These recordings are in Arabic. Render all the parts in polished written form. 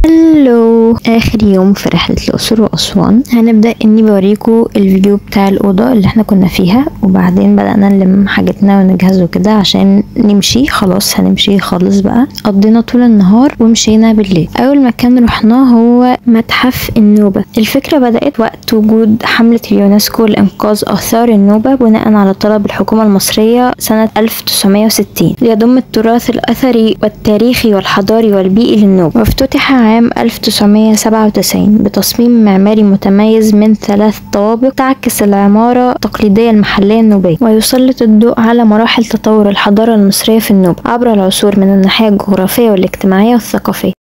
هلو، اخر يوم في رحله الاقصر واسوان. هنبدا اني بوريكم الفيديو بتاع الاوضه اللي احنا كنا فيها، وبعدين بدانا نلم حاجتنا ونجهز وكده عشان نمشي. خلاص هنمشي خالص بقى. قضينا طول النهار ومشينا بالليل. اول مكان رحناه هو متحف النوبه. الفكره بدات وقت وجود حمله اليونسكو لانقاذ اثار النوبه بناء على طلب الحكومه المصريه سنه 1960 ليضم التراث الاثري والتاريخي والحضاري والبيئي للنوبه. وافتتح عام 1997 بتصميم معماري متميز من 3 طوابق تعكس العمارة التقليدية المحلية النوبية، ويسلط الضوء على مراحل تطور الحضارة المصرية في النوبة عبر العصور من الناحية الجغرافية والاجتماعية والثقافية.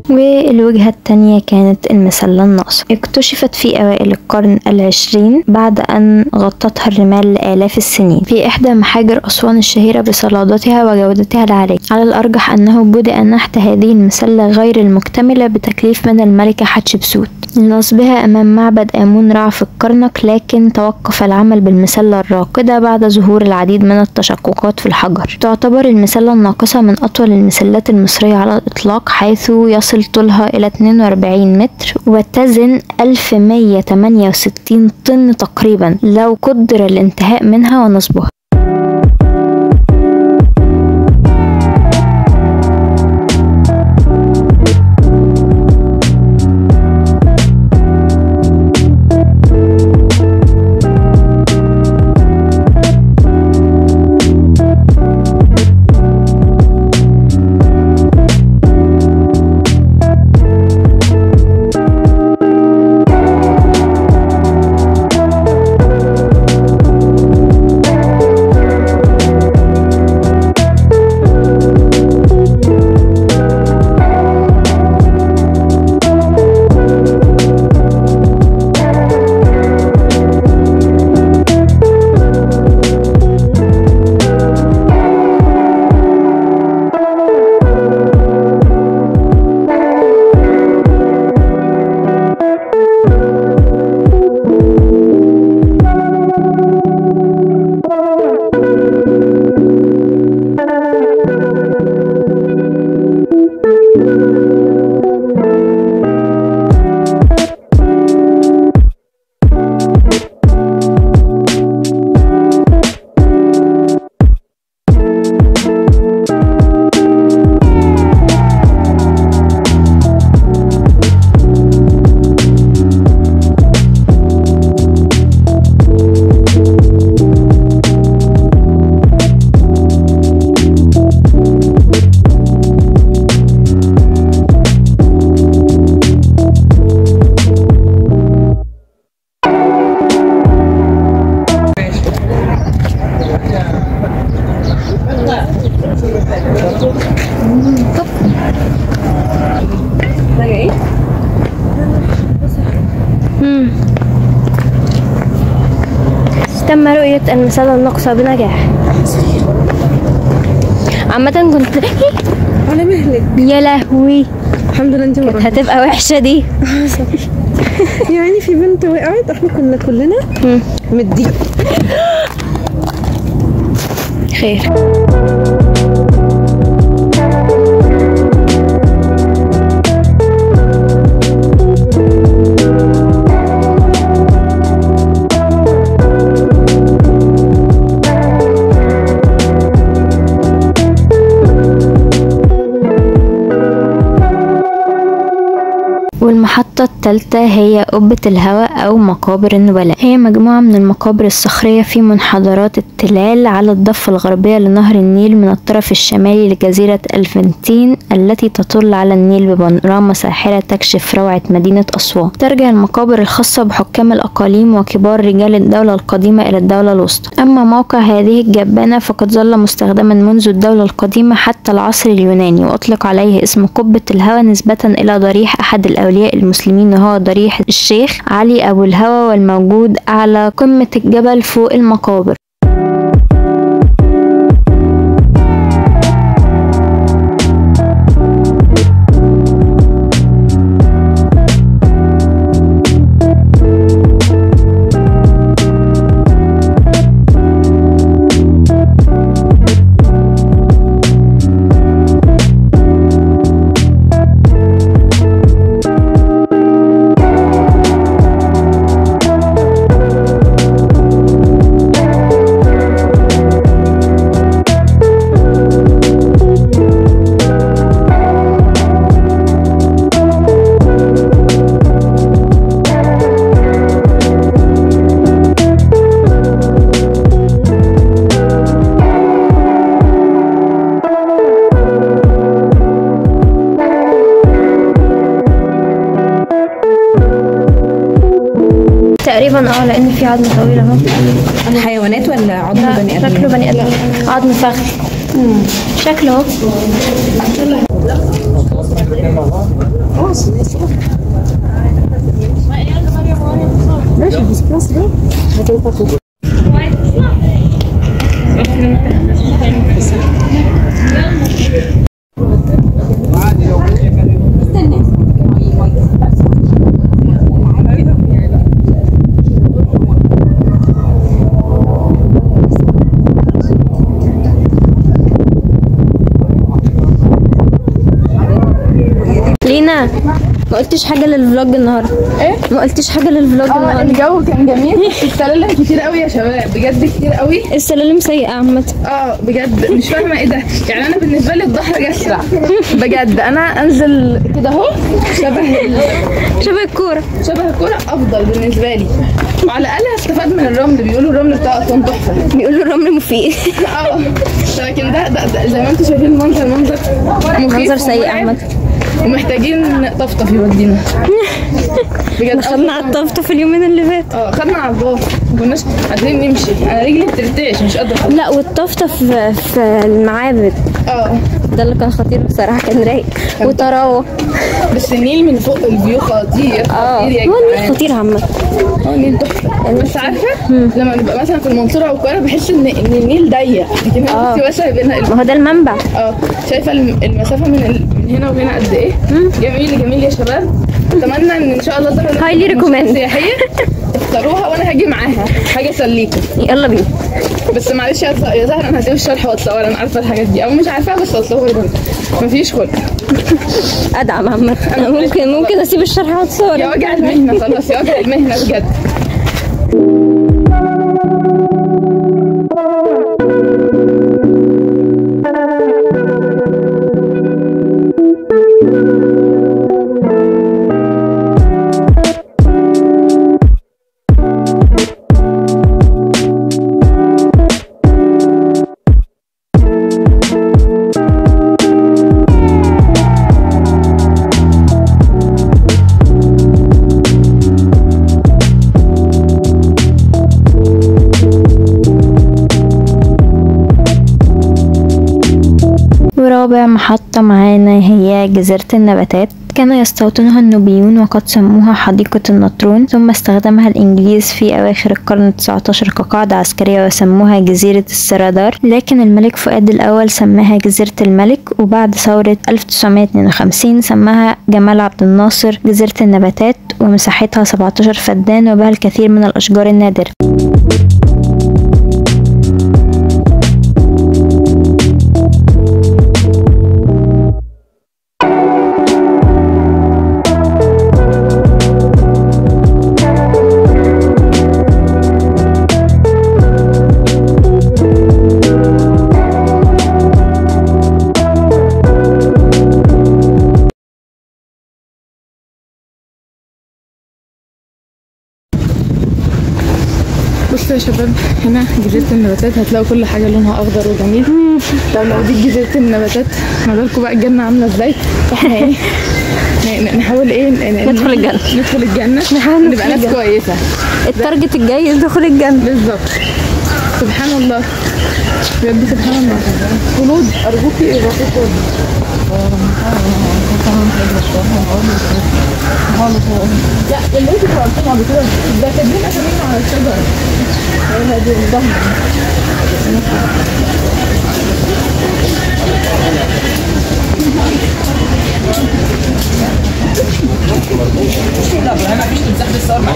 والوجهة التانية كانت المسلة الناقصة. اكتشفت في أوائل القرن العشرين بعد أن غطتها الرمال لآلاف السنين في إحدى محاجر أسوان الشهيرة بصلادتها وجودتها العالية. على الأرجح أنه بدأ نحت هذه المسلة غير المكتملة بتكليف من الملكة حتشبسوت لنصبها أمام معبد آمون رع في الكرنك، لكن توقف العمل بالمسلة الراقدة بعد ظهور العديد من التشققات في الحجر. تعتبر المسلة الناقصة من أطول المسلات المصرية على الإطلاق، حيث يصل طولها إلى 42 متر وتزن 1168 طن تقريبا لو قدر الانتهاء منها ونصبها. تم رؤية المسألة الناقصة بنجاح. عامة كنت على مهلك يا لهوي، الحمد لله انت كانت هتبقى وحشة دي. يعني في بنت وقعت، احنا كنا كلنا مدين. خير. والمحطة الثالثة هي قبة الهواء أو مقابر النبلاء. هي مجموعة من المقابر الصخرية في منحدرات التلال على الضفة الغربية لنهر النيل من الطرف الشمالي لجزيرة الفنتين التي تطل على النيل ببانوراما ساحرة تكشف روعة مدينة أسوان. ترجع المقابر الخاصة بحكام الأقاليم وكبار رجال الدولة القديمة إلى الدولة الوسطى. أما موقع هذه الجبانة فقد ظل مستخدما منذ الدولة القديمة حتى العصر اليوناني، وأطلق عليه اسم قبة الهواء نسبة إلى ضريح أحد الأولياء المسلمين وهو ضريح الشيخ علي أبو الهوى، والموجود أعلى قمة الجبل فوق المقابر. تقريبا لان في عظم طويل اهو. حيوانات ولا عظم بني ادم؟ شكله بني ادم، عظم فخذ شكله اهو. ماشي بس كلاس ده هتبقى لينا ما قلتش حاجه للفلوج النهارده. ايه؟ ما قلتش حاجه للفلوج النهارده. الجو كان جميل. السلالم كتير قوي يا شباب، بجد كتير قوي. السلالم سيئه عامه. بجد مش فاهمه ايه ده. يعني انا بالنسبه لي الظهر اسرع بجد. انا انزل كده اهو شبه الكوره افضل بالنسبه لي، وعلى الاقل هستفاد من الرمل. بيقولوا الرمل بتاع اسوان تحفه، بيقولوا الرمل مفيد. لكن ده زي ما انتم شايفين المنظر منظر سيء عامه، ومحتاجين طفطف يودينا بجد. خدنا على الطفطف اليومين اللي فاتوا. خدنا على الباص، ما كناش قادرين نمشي. انا رجلي بترتعش مش قادره. لا والطفطف في المعابد ده اللي كان خطير بصراحه، كان رايق وطراوه. بس النيل من فوق الفيو خطير. هو النيل خطير عامه. النيل تحفه. بس عارفه لما نبقى مثلا في المنصوره او القاهره بحس ان النيل ضيق، لكن انت واسع بينها. ما هو ده المنبع. شايفه المسافه من هنا وهنا قد ايه؟ جميل يا شباب. اتمنى ان شاء الله ظهر هايلي ريكومند سياحيه اختاروها وانا هاجي معاها، حاجه اسليكم. يلا بينا. بس معلش يا زهر انا هسيب الشرح واتصور. انا عارفه الحاجات دي او مش عارفاها بس اتصور برضه، مفيش خلق. ادعم عامه. انا ممكن اسيب الشرح واتصور. يا وجع المهنه خلاص، يا وجع المهنه بجد. ورابع محطة معانا هي جزيرة النباتات. كان يستوطنها النوبيون وقد سموها حديقة النطرون، ثم استخدمها الإنجليز في أواخر القرن ال19 كقاعدة عسكرية وسموها جزيرة السرادار، لكن الملك فؤاد الأول سماها جزيرة الملك، وبعد ثورة 1952 سماها جمال عبد الناصر جزيرة النباتات، ومساحتها 17 فدان وبها الكثير من الأشجار النادرة. بصوا يا شباب، هنا جزيرة النباتات هتلاقوا كل حاجة لونها أخضر وجميل. لو دي جزيرة النباتات ما بالكم بقى الجنة عاملة ازاي. فاحنا ايه نحاول ايه ندخل الجنة، ندخل الجنة، نبقى ناس كويسة. التارجت الجاي ندخل الجنة بالظبط. سبحان الله بجد، سبحان الله. خلود أرجوكي إضافي خلود. لا اللي انتوا قلتوها قبل كده ده كاتبين اسامينا على الشجره. هذه الضهر. لا ما فيش تمسح بالصور مع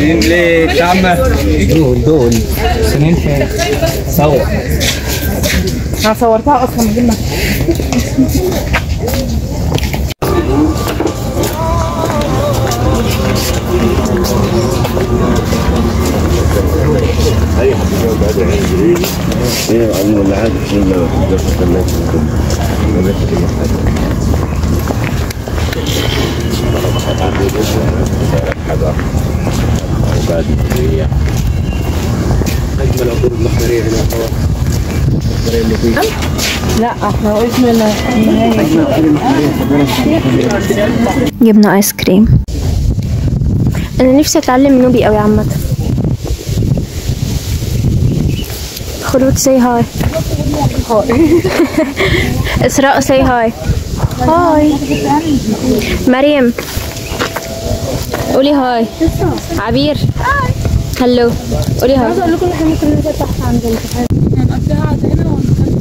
ليه تعمل دول سنين فين صور. انا صورتها اصلا من جنة. اي حد يجاوب بعد العين ايه عن ولا عاد ولا درس الناس ما بيحكي كل حاجه حاجه وقاعد هي اجمل عطور المحمريه هنا هو اللي فيه. لا احنا اسمنا جبنا ايس كريم. انا نفسي اتعلم نوبي قوي عامه. خلود سي هاي. اسراء سي هاي. هاي مريم قولي هاي. عبير هلو قولي هاي. عايزه اقول لكم احنا ممكن ننزل تحت عند الامتحان. هنقضيها قعدة هنا ونكمل.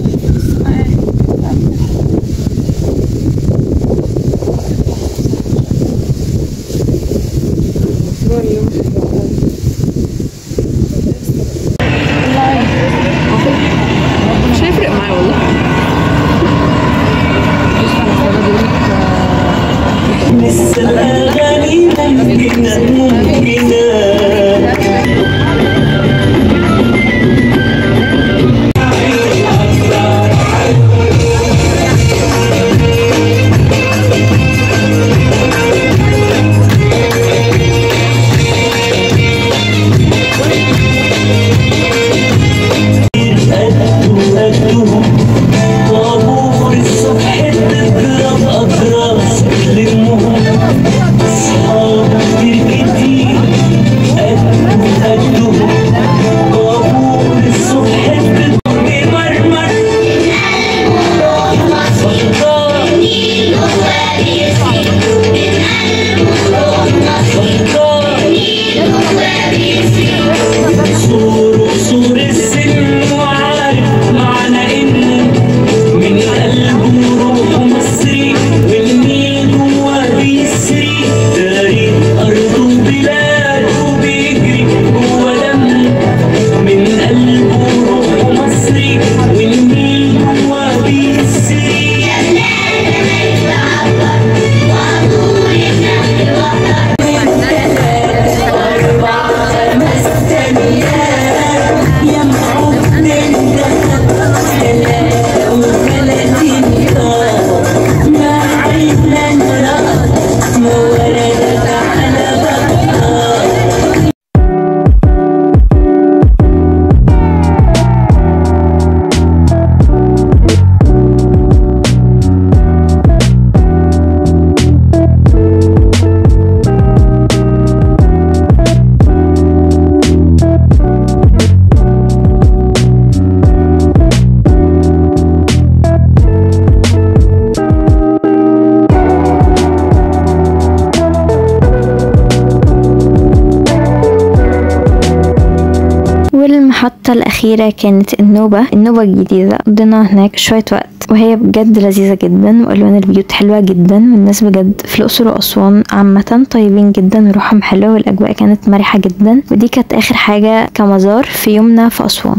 والمحطة الأخيرة كانت النوبة الجديدة. قضينا هناك شوية وقت وهي بجد لذيذة جدا، والوان البيوت حلوة جدا، والناس بجد في الأقصر وأسوان عامة طيبين جدا وروحهم حلوة، والأجواء كانت مرحة جدا. ودي كانت آخر حاجة كمزار في يومنا في أسوان.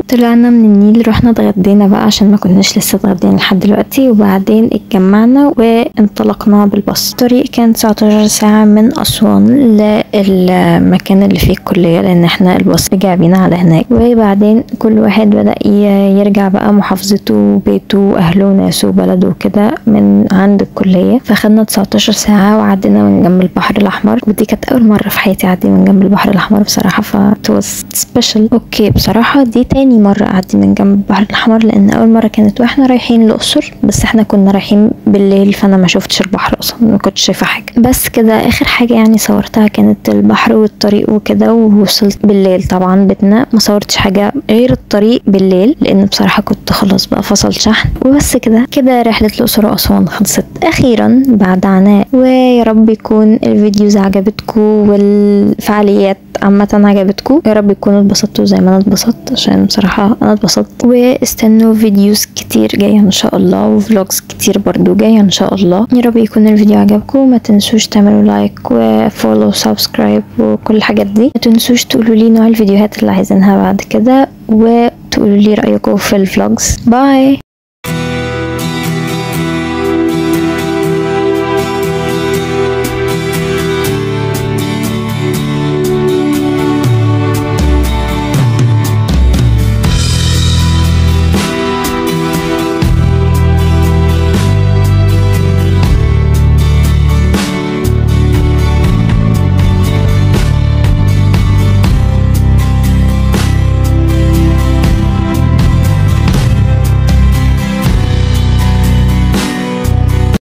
طلعنا من النيل، رحنا اتغدينا بقى عشان ما كناش لسه اتغدينا لحد دلوقتي، وبعدين اتجمعنا وانطلقنا بالباص. الطريق كان 19 ساعة من أسوان للمكان اللي فيه الكلية، لأن احنا الباص رجع بينا على هناك. وبعدين كل واحد بدأ يرجع بقى محافظته وبيته وأهله وناسه وبلده وكده من عند الكلية. فخدنا 19 ساعة وعدينا من جنب البحر الأحمر، ودي كانت أول مرة في حياتي أعدي من جنب البحر الأحمر بصراحة، فاتوز سبيشال. اوكي بصراحة دي تاني مرة أعدي من جنب البحر الأحمر، لأن أول مرة كانت واحنا رايحين الأقصر، بس احنا كنا رايحين بالليل فأنا ما شفتش البحر أصلا، ما كنتش شايفة حاجة. بس كده آخر حاجة يعني صورتها كانت البحر والطريق وكده، ووصلت بالليل طبعا بيتنا. ما صورتش حاجة غير الطريق بالليل لأن بصراحة كنت خلاص بقى فصل شحن. وبس كده رحلة الأقصر وأسوان خلصت أخيرا بعد عناء. ويا رب يكون الفيديوز عجبتكم والفعاليات عامة عجبتكم، يا رب يكونوا اتبسطتوا زي ما انا اتبسطت، عشان بصراحة انا اتبسطت. واستنوا فيديوز كتير جاية ان شاء الله، وفلوجز كتير برضو جاية ان شاء الله. يا رب يكون الفيديو عجبكم، ما تنسوش تعملوا لايك وفولو وسبسكرايب وكل الحاجات دي. ما تنسوش تقولوا لي نوع الفيديوهات اللي عايزينها بعد كده، وتقولوا لي رأيكم في الفلوجز. باي.